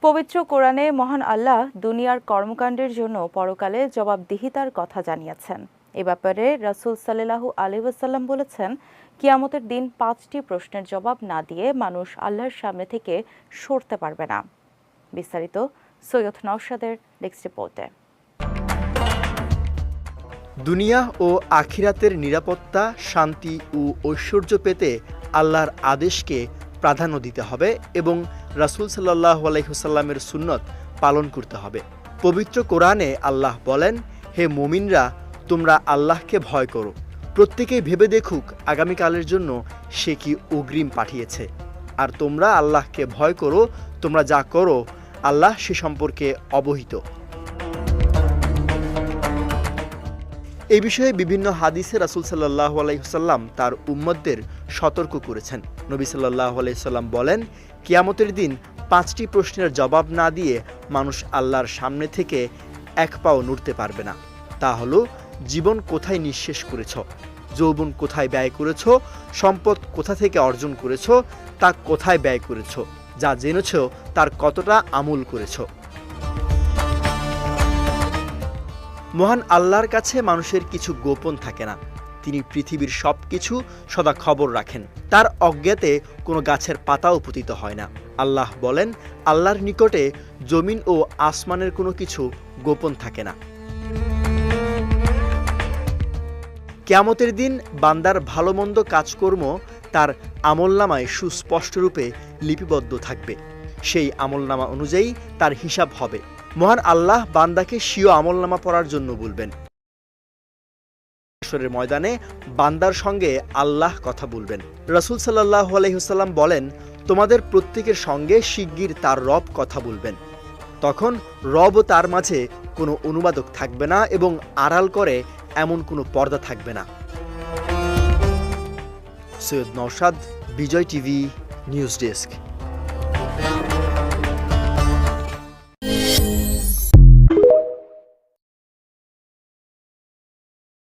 পবিত্র কোরআনে মহান আল্লাহ দুনিয়ার কর্মকাণ্ডের জন্য পরকালে জবাবদিহিতার কথা জানিয়েছেন। এ ব্যাপারে রাসূল সাল্লাল্লাহু আলাইহি ওয়াসাল্লাম বলেছেন, কিয়ামতের দিন 5টি প্রশ্নের জবাব না দিয়ে মানুষ আল্লাহর সামনে থেকে সরতে পারবে না। বিস্তারিত সৈয়দ নওশাদের নেক্সট রিপোর্টে। দুনিয়া ও আখিরাতের নিরাপত্তা, শান্তি ও ঐশ্বর্য পেতে আল্লাহর আদেশকে প্রাধান্য দিতে হবে এবং রাসূল সাল্লাল্লাহু আলাইহি ওয়াসাল্লামের সুন্নত পালন করতে হবে। পবিত্র কোরআনে আল্লাহ বলেন, হে মুমিনরা, তোমরা আল্লাহকে ভয় করো। প্রত্যেকেই ভেবে দেখুক আগামীকালের জন্য সে কি অগ্রিম পাঠিয়েছে। আর তোমরা আল্লাহকে ভয় করো, তোমরা যা করো আল্লাহ সে সম্পর্কে অবহিত। এই বিষয়ে বিভিন্ন হাদিসে রাসূল সাল্লাল্লাহু আলাইহি ওয়াসাল্লাম তার উম্মতদের সতর্ক করেছেন। নবী সাল্লাল্লাহু আলাইহি ওয়াসাল্লাম বলেন, কিয়ামতের দিন 5টি প্রশ্নের জবাব না দিয়ে মানুষ আল্লাহর সামনে থেকে এক পাও নড়তে পারবে না। তা হলো, জীবন কোথায় নিঃশেষ করেছ, যৌবন কোথায় ব্যয় করেছ, সম্পদ কোথা থেকে অর্জন করেছ, তা কোথায় ব্যয় করেছ, যা জেনেছ তার কতটা আমল করেছ। মহান আল্লাহর কাছে মানুষের কিছু গোপন থাকে না। তিনি পৃথিবীর সব কিছু সদা খবর রাখেন। তার অজ্ঞাতে কোনো গাছের পাতাও পতিত হয় না। আল্লাহ বলেন, আল্লাহর নিকটে জমিন ও আসমানের কোনো কিছু গোপন থাকে না। কিয়ামতের দিন বান্দার ভালো মন্দ কাজকর্ম তার আমলনামায় সুস্পষ্টরূপে লিপিবদ্ধ থাকবে। সেই আমলনামা অনুযায়ী তার হিসাব হবে। মহান আল্লাহ বান্দাকে স্বীয় আমলনামা পড়ার জন্য বলবেন। হাশরের ময়দানে বান্দার সঙ্গে আল্লাহ কথা বলবেন। রাসূল সাল্লাল্লাহু আলাইহি ওয়াসাল্লাম বলেন, তোমাদের প্রত্যেকের সঙ্গে শিগগির তার রব কথা বলবেন। তখন রব ও তার মাঝে কোনো অনুবাদক থাকবে না এবং আড়াল করে এমন কোনো পর্দা থাকবে না। সৈয়দ নওশাদ, বিজয় টিভি, নিউজ ডেস্ক।